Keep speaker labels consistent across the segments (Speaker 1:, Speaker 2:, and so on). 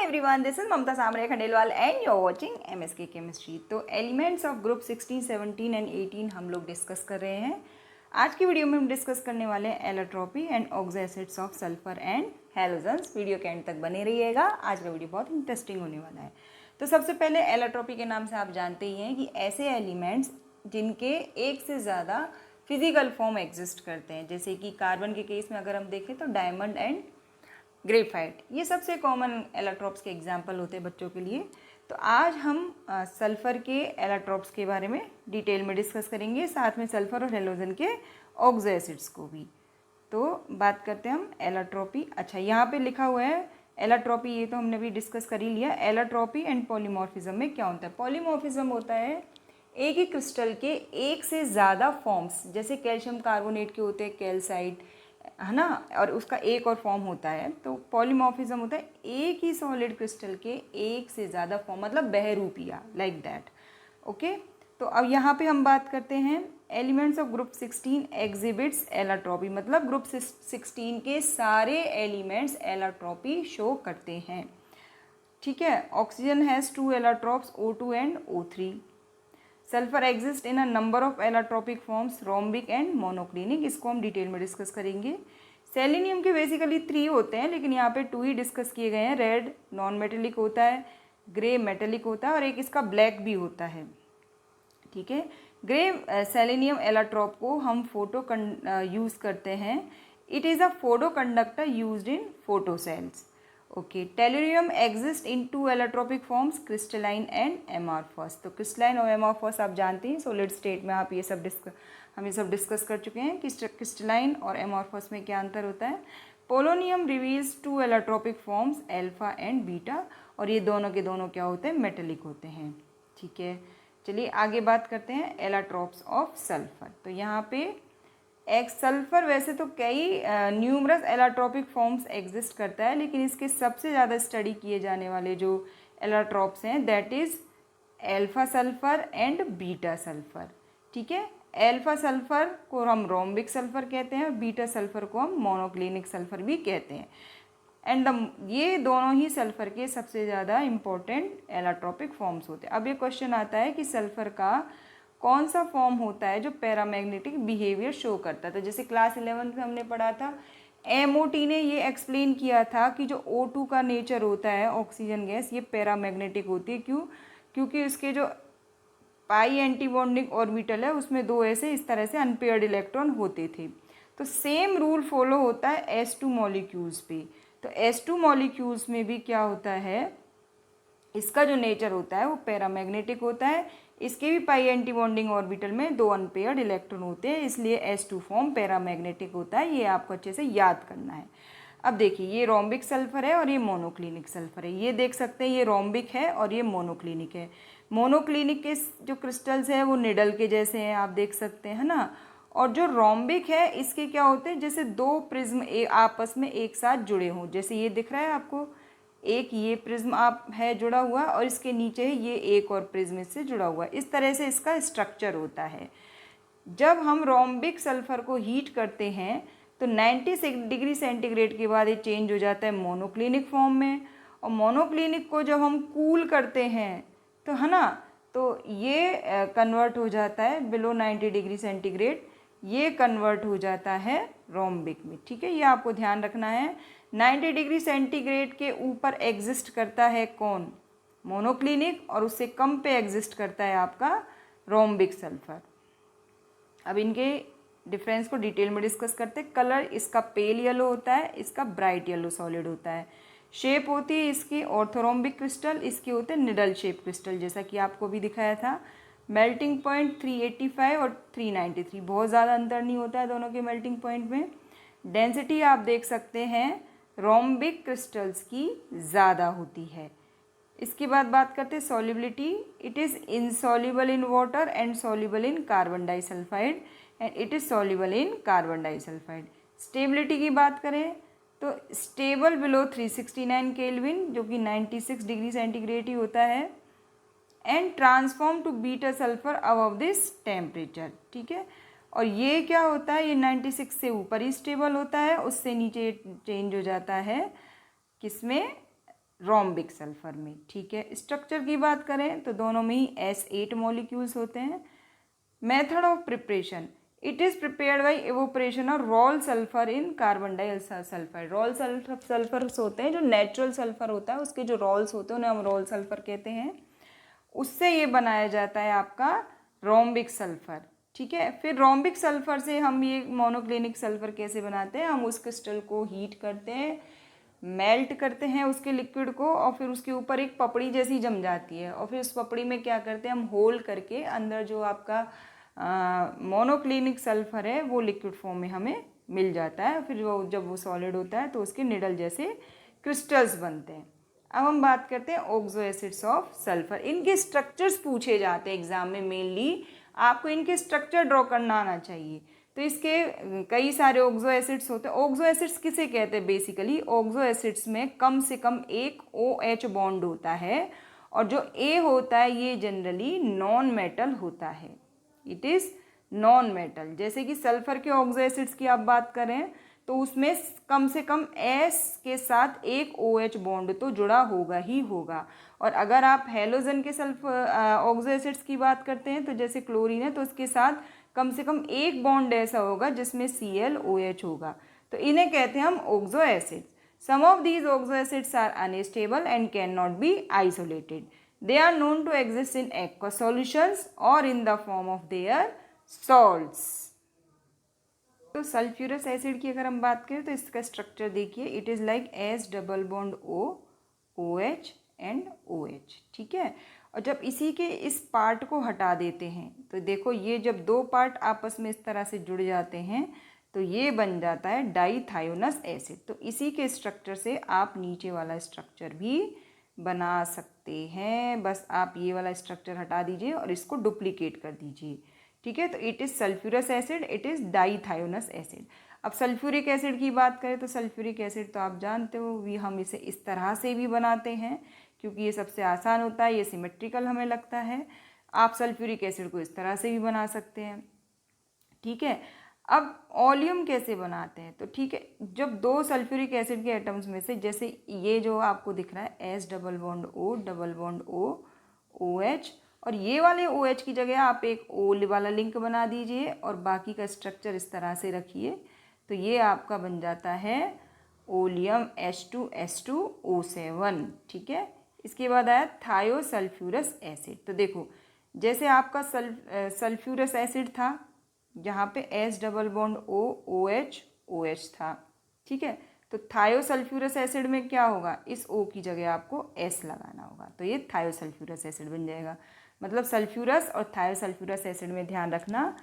Speaker 1: everyone, this is Mamta Samre Khandelwal and you're watching MSK Chemistry। तो elements of group 16, 17 and 18 हम लोग discuss कर रहे हैं। आज की वीडियो में हम डिस्कस करने वाले हैं allotropy and oxo acids of sulphur and halogens. Video के एंड तक बने रहिएगा, आज का वीडियो बहुत इंटरेस्टिंग होने वाला है। तो सबसे पहले एलोट्रॉपी के नाम से आप जानते ही हैं कि ऐसे एलिमेंट्स जिनके एक से ज़्यादा फिजिकल फॉर्म एग्जिस्ट करते हैं, जैसे कि कार्बन के केस में अगर हम देखें तो डायमंड एंड ग्रेफाइट, ये सबसे कॉमन एलोट्रॉप्स के एग्जाम्पल होते हैं बच्चों के लिए। तो आज हम सल्फ़र के एलोट्रॉप्स के बारे में डिटेल में डिस्कस करेंगे, साथ में सल्फ़र और हैलोजन के ऑक्सो एसिड्स को भी। तो बात करते हैं हम एलोट्रॉपी। अच्छा, यहाँ पे लिखा हुआ है एलोट्रॉपी, ये तो हमने भी डिस्कस कर ही लिया। एलोट्रॉपी एंड पॉलीमॉर्फिज्म में क्या होता है? पॉलीमॉर्फिज्म होता है एक ही क्रिस्टल के एक से ज़्यादा फॉर्म्स, जैसे कैल्शियम कार्बोनेट के होते हैं कैल्साइट, है ना, और उसका एक और फॉर्म होता है। तो पॉलीमॉर्फिज्म होता है एक ही सॉलिड क्रिस्टल के एक से ज़्यादा फॉर्म, मतलब बहरूपिया, लाइक दैट। ओके, तो अब यहाँ पे हम बात करते हैं elements of group 16 exhibits allotropy, मतलब ग्रुप 16 के सारे एलिमेंट्स एलोट्रॉपी शो करते हैं। ठीक है, oxygen has 2 allotropes, O2 and O3। Sulphur exist in a number of allotropic forms, rhombic and monoclinic, इसको हम डिटेल में डिस्कस करेंगे। सेलेनियम के बेसिकली 3 होते हैं, लेकिन यहाँ पे 2 ही डिस्कस किए गए हैं। रेड नॉन मेटेलिक होता है, ग्रे मेटेलिक होता है और एक इसका ब्लैक भी होता है। ठीक है, ग्रे सेलेनियम एलोट्रॉप को हम यूज़ करते हैं। It is a photo conductor use in photo cells. Okay, tellurium exist in 2 allotropic forms, crystalline and amorphous. तो क्रिस्टलाइन और एमॉर्फस आप जानते हैं, सॉलिड स्टेट में आप हम ये सब डिस्कस कर चुके हैं कि क्रिस्टलाइन और एमॉर्फस में क्या अंतर होता है। Polonium reveals 2 allotropic forms, alpha and beta, और ये दोनों के दोनों क्या होते हैं? मेटेलिक होते हैं। ठीक है, चलिए आगे बात करते हैं एलोट्रॉप्स ऑफ सल्फर। तो यहाँ पे सल्फर वैसे तो कई न्यूमरस एलोट्रॉपिक फॉर्म्स एग्जिस्ट करता है, लेकिन इसके सबसे ज़्यादा स्टडी किए जाने वाले जो एलोट्रॉप्स हैं that is alpha sulphur and beta sulphur. ठीक है, एल्फा सल्फर को हम रोम्बिक सल्फर कहते हैं और बीटा सल्फर को हम मोनोक्लिनिक सल्फर भी कहते हैं। एंड ये दोनों ही सल्फर के सबसे ज़्यादा इम्पोर्टेंट एलोट्रॉपिक फॉर्म्स होते हैं। अब ये क्वेश्चन आता है कि सल्फर का कौन सा फॉर्म होता है जो पैरामैग्नेटिक बिहेवियर शो करता है? तो जैसे क्लास 11 में हमने पढ़ा था, MOT ने ये एक्सप्लेन किया था कि जो O2 का नेचर होता है, ऑक्सीजन गैस, ये पैरामैग्नेटिक होती है। क्यों? क्योंकि उसके जो पाई एंटी बॉन्डिंग ऑर्बिटल है उसमें 2 ऐसे इस तरह से अनपेयर्ड इलेक्ट्रॉन होते थे। तो सेम रूल फॉलो होता है S2 मॉलिक्यूल्स पे। तो S2 मॉलिक्यूल्स में भी क्या होता है, इसका जो नेचर होता है वो पैरामैग्नेटिक होता है। इसके भी पाई एंटी बॉन्डिंग ऑर्बिटल में 2 अनपेयर्ड इलेक्ट्रॉन होते हैं, इसलिए S2 फॉर्म पैरामैग्नेटिक होता है। ये आपको अच्छे से याद करना है। अब देखिए, ये रोम्बिक सल्फर है और ये मोनोक्लिनिक सल्फर है। ये देख सकते हैं, ये रोम्बिक है और ये मोनोक्लिनिक है। मोनोक्लिनिक के जो क्रिस्टल्स हैं वो निडल के जैसे हैं, आप देख सकते हैं ना। और जो रोम्बिक है इसके क्या होते हैं, जैसे 2 प्रिज्म आपस में एक साथ जुड़े हों। जैसे ये दिख रहा है आपको, एक ये प्रिज्म आप है जुड़ा हुआ और इसके नीचे ये एक और प्रिज्म इससे जुड़ा हुआ है। इस तरह से इसका स्ट्रक्चर होता है। जब हम रोम्बिक सल्फर को हीट करते हैं तो 96 डिग्री सेंटीग्रेड के बाद ये चेंज हो जाता है मोनोक्लिनिक फॉर्म में। और मोनोक्लिनिक को जब हम कूल करते हैं तो, है ना, तो ये कन्वर्ट हो जाता है बिलो 90 डिग्री सेंटीग्रेड, ये कन्वर्ट हो जाता है रोम्बिक में। ठीक है, ये आपको ध्यान रखना है। 90 डिग्री सेंटीग्रेड के ऊपर एग्जिस्ट करता है कौन? मोनोक्लिनिक, और उससे कम पे एग्जिस्ट करता है आपका रोम्बिक सल्फर। अब इनके डिफरेंस को डिटेल में डिस्कस करते हैं। कलर इसका पेल येलो होता है, इसका ब्राइट येलो सॉलिड होता है। शेप होती है इसकी ऑर्थोरोम्बिक क्रिस्टल, इसके होते हैं निडल शेप क्रिस्टल, जैसा कि आपको भी दिखाया था। मेल्टिंग पॉइंट 385 और 393, बहुत ज़्यादा अंतर नहीं होता है दोनों के मेल्टिंग पॉइंट में। डेंसिटी आप देख सकते हैं रोम्बिक क्रिस्टल्स की ज़्यादा होती है। इसके बाद बात करते हैं solubility. It is insoluble in water and soluble in carbon disulphide and it is soluble in carbon disulphide. Stability की बात करें तो स्टेबल बिलो 369 केल्विन, जो कि 96 डिग्री सेंटीग्रेड ही होता है, and transform to beta sulphur above this temperature. ठीक है, और ये क्या होता है, ये 96 से ऊपर ही स्टेबल होता है, उससे नीचे चेंज हो जाता है किसमें? रोम्बिक सल्फर में। ठीक है, स्ट्रक्चर की बात करें तो दोनों में ही S8 मॉलिक्यूल्स होते हैं। Method of preparation, it is prepared by evaporation और roll sulphur in carbon disulphide. Roll sulphurs होते हैं जो नेचुरल सल्फर होता है, उसके जो रॉल्स होते हैं उन्हें हम रॉल सल्फर कहते हैं। उससे ये बनाया जाता है आपका रोम्बिक सल्फर। ठीक है, फिर रोम्बिक सल्फर से हम ये मोनोक्लिनिक सल्फर कैसे बनाते हैं, हम उस क्रिस्टल को हीट करते हैं, मेल्ट करते हैं उसके लिक्विड को, और फिर उसके ऊपर एक पपड़ी जैसी जम जाती है, और फिर उस पपड़ी में क्या करते हैं हम होल करके अंदर जो आपका मोनोक्लिनिक सल्फर है वो लिक्विड फॉर्म में हमें मिल जाता है। फिर वो जब वो सॉलिड होता है तो उसके निडल जैसे क्रिस्टल्स बनते हैं। अब हम बात करते हैं ऑक्सो एसिड्स ऑफ सल्फर। इनके स्ट्रक्चर्स पूछे जाते हैं एग्जाम में, मेनली आपको इनके स्ट्रक्चर ड्रॉ करना आना चाहिए। तो इसके कई सारे ऑक्सो एसिड्स होते हैं। ऑक्सो एसिड्स किसे कहते हैं, बेसिकली ऑक्सो एसिड्स में कम से कम एक OH बॉन्ड होता है, और जो A होता है ये जनरली नॉन मेटल होता है, इट इज़ नॉन मेटल। जैसे कि सल्फर के ऑक्सो एसिड्स की आप बात करें तो उसमें कम से कम S के साथ एक OH बॉन्ड तो जुड़ा होगा ही होगा। और अगर आप हेलोजन के ऑक्सो एसिड्स की बात करते हैं तो जैसे क्लोरीन है तो उसके साथ कम से कम एक बॉन्ड ऐसा होगा जिसमें ClOH होगा, तो इन्हें कहते हैं हम oxo acids. Some of these oxo acids are unstable and can not be isolated. They are known to exist in aqueous solutions or in the form of their salts. तो सल्फ्यूरस एसिड की अगर हम बात करें तो इसका structure देखिए, it is like S double bond O, OH and OH। ठीक है, और जब इसी के इस पार्ट को हटा देते हैं तो देखो ये जब दो पार्ट आपस में इस तरह से जुड़ जाते हैं तो ये बन जाता है डाईथायोनस एसिड। तो इसी के स्ट्रक्चर से आप नीचे वाला स्ट्रक्चर भी बना सकते हैं, बस आप ये वाला स्ट्रक्चर हटा दीजिए और इसको डुप्लीकेट कर दीजिए। ठीक है, तो it is sulphurous acid, it is dithionous acid. अब सल्फ्यूरिक एसिड की बात करें तो सल्फ्यूरिक एसिड तो आप जानते हो भी हम इसे इस तरह से भी बनाते हैं क्योंकि ये सबसे आसान होता है, ये सिमेट्रिकल हमें लगता है। आप सल्फ्यूरिक एसिड को इस तरह से भी बना सकते हैं। ठीक है, अब ओलियम कैसे बनाते हैं, तो ठीक है, जब दो सल्फ्यूरिक एसिड के एटम्स में से, जैसे ये जो आपको दिख रहा है S double bond O double bond O OH, और ये वाले OH की जगह आप एक O वाला लिंक बना दीजिए और बाकी का स्ट्रक्चर इस तरह से रखिए, तो ये आपका बन जाता है ओलियम H2S2O7। ठीक है, इसके बाद आया थायोसल्फ्यूरस एसिड। तो देखो जैसे आपका सल्फ्यूरस एसिड था जहाँ पे S double bond O OH OH था। ठीक है, तो थायोसल्फ्यूरस एसिड में क्या होगा, इस O की जगह आपको S लगाना होगा, तो ये थायोसल्फ्यूरस एसिड बन जाएगा। मतलब सल्फ्यूरस और थायोसल्फ्यूरस एसिड में ध्यान रखना,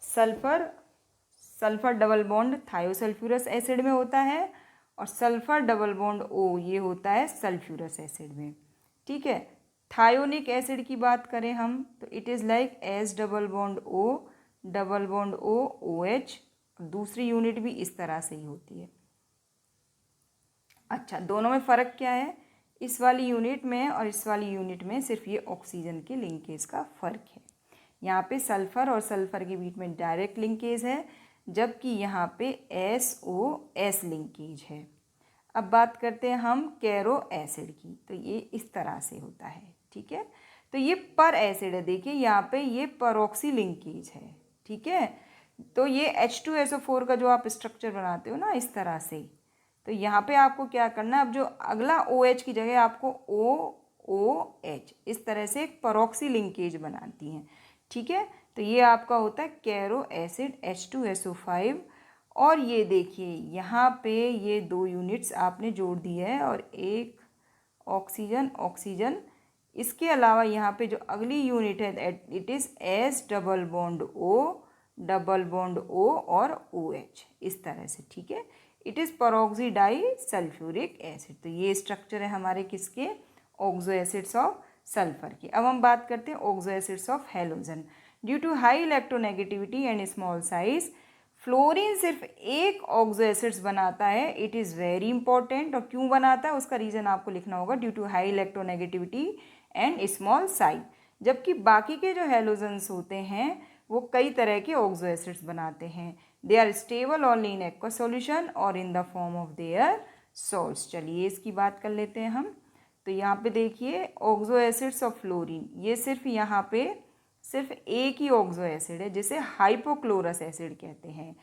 Speaker 1: सल्फर डबल बॉन्ड थायोसल्फ्यूरस एसिड में होता है और सल्फर डबल बॉन्ड O ये होता है सल्फ्यूरस एसिड में। ठीक है, थायोनिक एसिड की बात करें हम तो it is like S double bond O double bond O OH, दूसरी यूनिट भी इस तरह से ही होती है। अच्छा, दोनों में फ़र्क क्या है, इस वाली यूनिट में और इस वाली यूनिट में सिर्फ ये ऑक्सीजन के लिंकेज का फ़र्क है। यहाँ पे सल्फ़र और सल्फ़र के बीच में डायरेक्ट लिंकेज है, जबकि यहाँ पे SOS लिंकेज है। अब बात करते हैं हम कैरो एसिड की, तो ये इस तरह से होता है। ठीक है, तो ये पर एसिड है, देखिए यहाँ पे ये परऑक्सी लिंकेज है। ठीक है, तो ये H2SO4 का जो आप स्ट्रक्चर बनाते हो ना इस तरह से, तो यहाँ पे आपको क्या करना है, अब जो अगला OH की जगह आपको OH इस तरह से एक परऑक्सी लिंकेज बनाती हैं। ठीक है, तो ये आपका होता है कैरो एसिड H2SO5। और ये देखिए यहाँ पे ये दो यूनिट्स आपने जोड़ दी है और एक ऑक्सीजन ऑक्सीजन, इसके अलावा यहाँ पे जो अगली यूनिट है it is S double bond O double bond O और OH इस तरह से। ठीक है, it is peroxy di sulphuric acid. तो ये स्ट्रक्चर है हमारे किसके, ऑक्सो एसिड्स ऑफ सल्फर की। अब हम बात करते हैं oxo acids of halogen. Due to high electronegativity and small size, fluorine सिर्फ एक ऑक्सो एसिड्स बनाता है। इट इज़ वेरी इंपॉर्टेंट, और क्यों बनाता है उसका रीज़न आपको लिखना होगा, due to high electronegativity and small size. जबकि बाकी के जो हेलोजन्स होते हैं वो कई तरह के ऑक्सो एसिड्स बनाते हैं। They are stable only in aqua solution और in the form of their salts. चलिए इसकी बात कर लेते हैं हम। तो यहाँ पे देखिए ऑक्सो एसिड्स ऑफ फ्लोरीन, ये सिर्फ यहाँ पे सिर्फ एक ही ऑक्सो एसिड है जिसे हाइपोक्लोरस एसिड कहते हैं,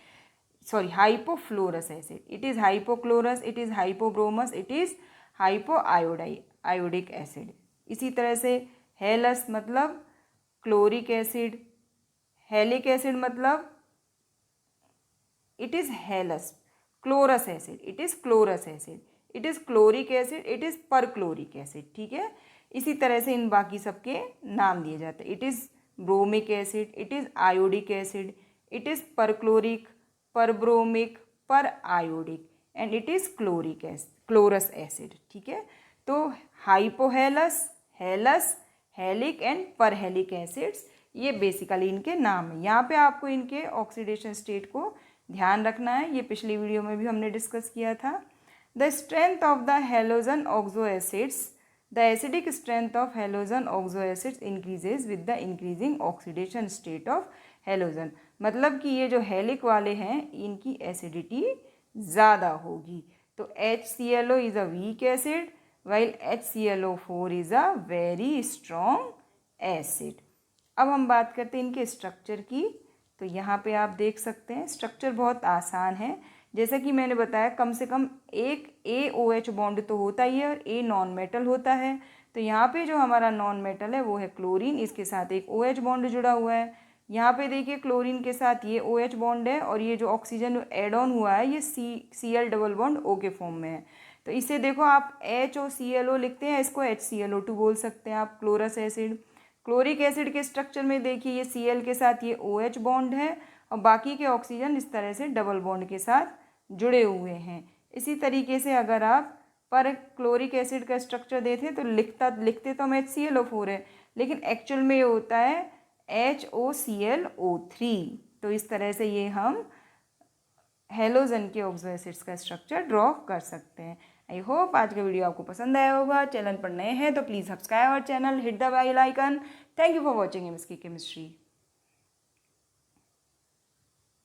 Speaker 1: sorry hypofluorous acid. It is hypochlorous, it is hypobromous, it is iodic acid. इसी तरह से हेलस मतलब क्लोरिक एसिड, हेलिक एसिड मतलब it is halous, chlorous acid it is chlorous acid, it is chloric acid it is perchloric acid, ठीक है। इसी तरह से इन बाकी सबके नाम दिए जाते हैं। It is bromic acid, it is iodic acid, it is perchloric, perbromic, periodic, and it is chlorous acid, ठीक है। तो hypohalous, halous, halic and perhalic acids, ये बेसिकली इनके नाम है। यहाँ पे आपको इनके ऑक्सीडेशन स्टेट को ध्यान रखना है, ये पिछली वीडियो में भी हमने डिस्कस किया था। The strength of the halogen oxo acids, the acidic strength of halogen oxo acids increases with the increasing oxidation state of halogen. मतलब कि ये जो हेलिक वाले हैं इनकी एसिडिटी ज़्यादा होगी। तो HClO is a weak acid while HClO4 is a very strong acid. अब हम बात करते हैं इनके स्ट्रक्चर की। तो यहाँ पे आप देख सकते हैं स्ट्रक्चर बहुत आसान है। जैसा कि मैंने बताया कम से कम एक AOH बॉन्ड तो होता ही है और A नॉन मेटल होता है। तो यहाँ पे जो हमारा नॉन मेटल है वो है क्लोरीन, इसके साथ एक OH बॉन्ड जुड़ा हुआ है। यहाँ पे देखिए क्लोरीन के साथ ये OH बॉन्ड है और ये जो ऑक्सीजन एड ऑन हुआ है ये Cl डबल बॉन्ड O के फॉर्म में है। तो इसे देखो आप HOClO लिखते हैं, इसको HClO2 बोल सकते हैं आप, क्लोरस एसिड। क्लोरिक एसिड के स्ट्रक्चर में देखिए ये Cl के साथ ये OH बॉन्ड है और बाकी के ऑक्सीजन इस तरह से डबल बॉन्ड के साथ जुड़े हुए हैं। इसी तरीके से अगर आप पर क्लोरिक एसिड का स्ट्रक्चर देते तो लिखते तो हम HClO4 है, लेकिन एक्चुअल में ये होता है HOClO3। तो इस तरह से ये हम हेलोजन के ऑक्सो एसिड्स का स्ट्रक्चर ड्रॉ कर सकते हैं। आई होप आज का वीडियो आपको पसंद आया होगा। चैनल पर नए हैं तो please subscribe our channel, hit the bell icon. Thank you for watching MSK chemistry.